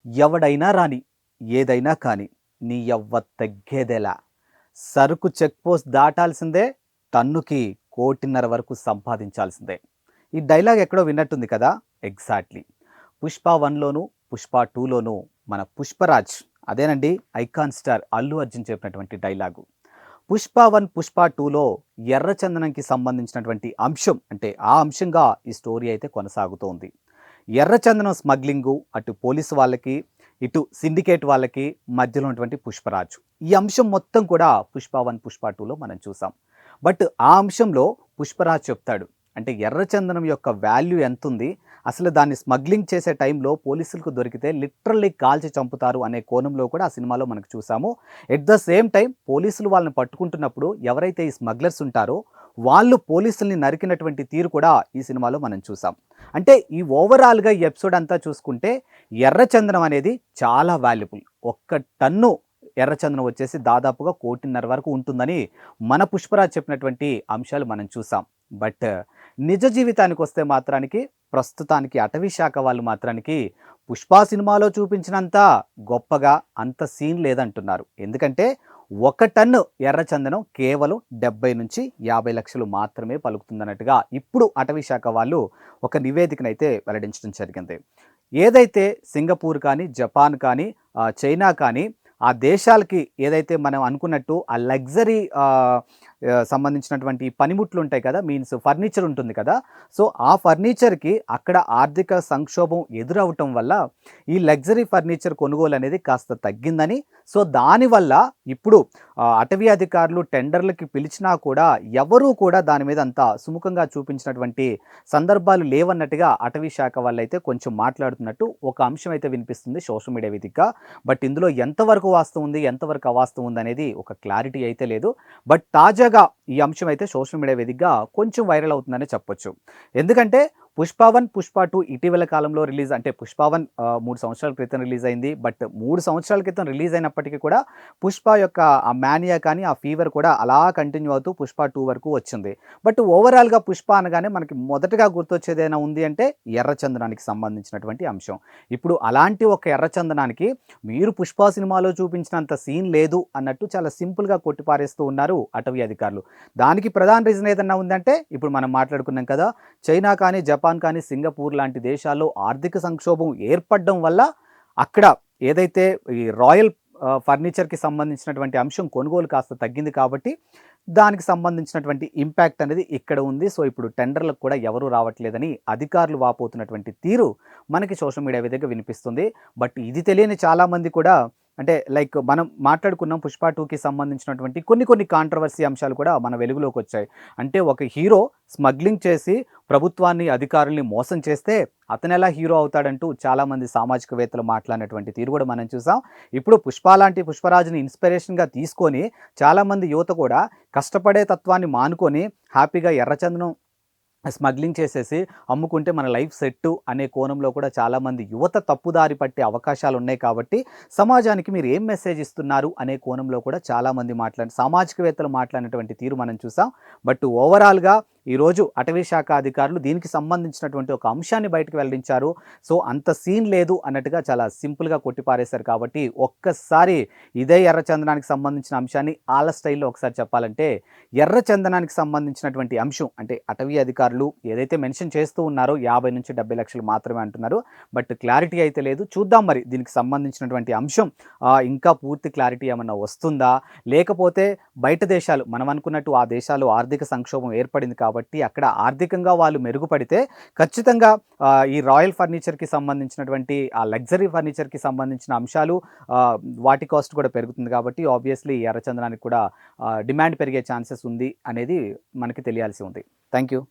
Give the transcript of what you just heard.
ఎవడైనా రాని, ఏదైనా కానీ, నీ యవ్వ తగ్గేదెలా? సరుకు చెక్ పోస్ట్ దాటాల్సిందే, టన్నుకి 1,50,00,000 వరకు సంపాదించాల్సిందే. ఈ డైలాగ్ ఎక్కడో విన్నట్టుంది కదా! ఎగ్జాక్ట్‌లీ. 'పుష్ప 1లోను, 'పుష్ప 2లోను మన 'పుష్పరాజ్' అదేనండి ఐకాన్ స్టార్ 'అల్లు అర్జున్' చెప్పినటువంటి డైలాగు. 'పుష్ప 1, పుష్ప 2లో ఎర్రచందనంకి సంబంధించినటువంటి అంశం అంటే ఆ అంశంగా ఈ స్టోరీ అయితే కొనసాగుతోంది. ఎర్రచందనం స్మగ్లింగు అటు పోలీసు వాళ్ళకి, ఇటు సిండికేట్ వాళ్ళకి మధ్యలో ఉన్నటువంటి పుష్పరాజు. ఈ అంశం మొత్తం కూడా 'పుష్ప 1, పుష్ప 2లో మనం చూసాం. బట్ ఆ అంశంలో పుష్పరాజ్ చెప్తాడు. అంటే ఎర్రచందనం యొక్క వాల్యూ ఎంతుంది? అసలు దాన్ని స్మగ్లింగ్ చేసే టైంలో పోలీసులకు దొరికితే లిటరల్లీ కాల్చి చంపుతారు అనే కోణంలో కూడా ఆ సినిమాలో మనకు చూసాము. ఎట్ ద సేమ్ టైం పోలీసులు వాళ్ళని పట్టుకుంటున్నప్పుడు ఎవరైతే ఈ స్మగ్లర్స్ ఉంటారో వాళ్ళు పోలీసుల్ని నరికినటువంటి తీరు కూడా ఈ సినిమాలో మనం చూసాం. అంటే ఈ ఓవరాల్‌గా ఈ ఎపిసోడ్ అంతా చూసుకుంటే ఎర్రచందనం అనేది చాలా వాల్యుబుల్. ఒక్క టన్ను ఎర్రచందనం వచ్చేసి దాదాపుగా 1,50,00,000 వరకు ఉంటుందని మన పుష్పరాజ్ చెప్పినటువంటి అంశాలు మనం చూసాం. బట్ నిజ జీవితానికి వస్తే మాత్రానికి ప్రస్తుతానికి అటవీ శాఖ వాళ్ళు మాత్రానికి 'పుష్ప' సినిమాలో చూపించినంత గొప్పగా అంత సీన్ లేదంటున్నారు. ఎందుకంటే ఒక టన్ను ఎర్రచందనం కేవలం 70-50 లక్షలు మాత్రమే పలుకుతుందన్నట్టుగా ఇప్పుడు అటవీ శాఖ వాళ్ళు ఒక నివేదికనైతే వెల్లడించడం జరిగింది. ఏదైతే సింగపూర్ కానీ, జపాన్ కానీ, చైనా కానీ ఆ దేశాలకి ఏదైతే మనం అనుకున్నట్టు ఆ లగ్జరీ సంబంధించినటువంటి పనిముట్లు ఉంటాయి కదా, మీన్స్ ఫర్నిచర్ ఉంటుంది కదా. సో ఆ ఫర్నిచర్కి అక్కడ ఆర్థిక సంక్షోభం ఎదురవటం వల్ల ఈ లగ్జరీ ఫర్నిచర్ కొనుగోలు అనేది కాస్త తగ్గిందని, సో దానివల్ల ఇప్పుడు అటవీ అధికారులు టెండర్లకి పిలిచినా కూడా ఎవరూ కూడా దాని మీద అంత సుముఖంగా చూపించినటువంటి సందర్భాలు లేవన్నట్టుగా అటవీ శాఖ వాళ్ళైతే కొంచెం మాట్లాడుతున్నట్టు ఒక అంశం అయితే వినిపిస్తుంది సోషల్ మీడియా వేదికగా. బట్ ఇందులో ఎంతవరకు వాస్తవం ఉంది, ఎంతవరకు అవాస్తవం ఉంది అనేది ఒక క్లారిటీ అయితే లేదు. బట్ తాజాగా ఈ అంశం అయితే సోషల్ మీడియా వేదికగా కొంచెం వైరల్ అవుతుందనే చెప్పొచ్చు. ఎందుకంటే 'పుష్ప 1, పుష్ప 2' ఇటీవల కాలంలో రిలీజ్ అంటే 'పుష్ప 1' 3 సంవత్సరాల క్రితం రిలీజ్ అయింది. బట్ 3 సంవత్సరాల క్రితం రిలీజ్ అయినప్పటికీ కూడా 'పుష్ప' యొక్క ఆ మానియా కానీ, ఆ ఫీవర్ కూడా అలా కంటిన్యూ అవుతూ 'పుష్ప 2' వరకు వచ్చింది. బట్ ఓవరాల్‌గా 'పుష్ప' అనగానే మనకి మొదటగా గుర్తొచ్చేదైనా ఉంది అంటే ఎర్రచందనానికి సంబంధించినటువంటి అంశం. ఇప్పుడు అలాంటి ఒక ఎర్రచందనానికి మీరు 'పుష్ప' సినిమాలో చూపించినంత సీన్ లేదు అన్నట్టు చాలా సింపుల్‌గా కొట్టిపారేస్తూ ఉన్నారు అటవీ అధికారులు. దానికి ప్రధాన రీజన్ ఏదన్నా ఉందంటే ఇప్పుడు మనం మాట్లాడుకున్నాం కదా, చైనా కానీ, జపాన్ కానీ, సింగపూర్ లాంటి దేశాల్లో ఆర్థిక సంక్షోభం ఏర్పడడం వల్ల అక్కడ ఏదైతే ఈ రాయల్ ఫర్నిచర్‌కి సంబంధించినటువంటి అంశం కొనుగోలు కాస్త తగ్గింది కాబట్టి దానికి సంబంధించినటువంటి ఇంపాక్ట్ అనేది ఇక్కడ ఉంది. సో ఇప్పుడు టెండర్‌లకు కూడా ఎవరు రావట్లేదని అధికారులు వాపోతున్నటువంటి తీరు మనకి సోషల్ మీడియా వేదికగా వినిపిస్తుంది. బట్ ఇది తెలియని చాలామంది కూడా అంటే లైక్ మనం మాట్లాడుకున్నాం 'పుష్ప 2'కి సంబంధించినటువంటి కొన్ని కాంట్రవర్సీ అంశాలు కూడా మన వెలుగులోకి వచ్చాయి. అంటే ఒక హీరో స్మగ్లింగ్ చేసి ప్రభుత్వాన్ని, అధికారుల్ని మోసం చేస్తే అతనెలా హీరో అవుతాడంటూ చాలామంది సామాజికవేత్తలు మాట్లాడినటువంటి తీరు కూడా మనం చూసాం. ఇప్పుడు 'పుష్ప' లాంటి 'పుష్పరాజు'ని ఇన్స్పిరేషన్‌గా తీసుకొని చాలామంది యువత కూడా కష్టపడే తత్వాన్ని మానుకొని హ్యాపీగా ఎర్రచందనం స్మగ్లింగ్ చేసేసి అమ్ముకుంటే మన లైఫ్ సెట్టు అనే కోణంలో కూడా చాలామంది యువత తప్పుదారి పట్టే అవకాశాలు ఉన్నాయి. కాబట్టి సమాజానికి మీరు ఏం మెసేజ్ ఇస్తున్నారు అనే కోణంలో కూడా చాలామంది సామాజికవేత్తలు మాట్లాడినటువంటి తీరు మనం చూసాం. బట్ ఓవరాల్‌గా ఈరోజు అటవీ శాఖ అధికారులు దీనికి సంబంధించినటువంటి ఒక అంశాన్ని బయటకు వెల్లడించారు. సో అంత సీన్ లేదు అన్నట్టుగా చాలా సింపుల్‌గా కొట్టిపారేశారు. కాబట్టి ఒక్కసారి ఇదే ఎర్రచందనానికి సంబంధించిన అంశాన్ని ఆళ్ళ స్టైల్‌లో ఒకసారి చెప్పాలంటే, ఎర్రచందనానికి సంబంధించినటువంటి అంశం అంటే అటవీ అధికారులు ఏదైతే మెన్షన్ చేస్తూ ఉన్నారో 50-70 లక్షలు మాత్రమే అంటున్నారు. బట్ క్లారిటీ అయితే లేదు. చూద్దాం మరి దీనికి సంబంధించినటువంటి అంశం ఇంకా పూర్తి క్లారిటీ ఏమన్నా వస్తుందా? లేకపోతే బయట దేశాలు మనం అనుకున్నట్టు ఆ దేశాలు ఆర్థిక సంక్షోభం ఏర్పడింది కాబట్టి అక్కడ ఆర్థికంగా వాళ్ళు మెరుగుపడితే ఖచ్చితంగా ఈ రాయల్ ఫర్నిచర్‌కి సంబంధించినటువంటి ఆ లగ్జరీ ఫర్నిచర్‌కి సంబంధించిన అంశాలు వాటి కాస్ట్ కూడా పెరుగుతుంది కాబట్టి ఆబ్వియస్‌లీ ఎర్రచందనానికి కూడా డిమాండ్ పెరిగే ఛాన్సెస్ ఉంది అనేది మనకి తెలియాల్సి ఉంది. Thank you.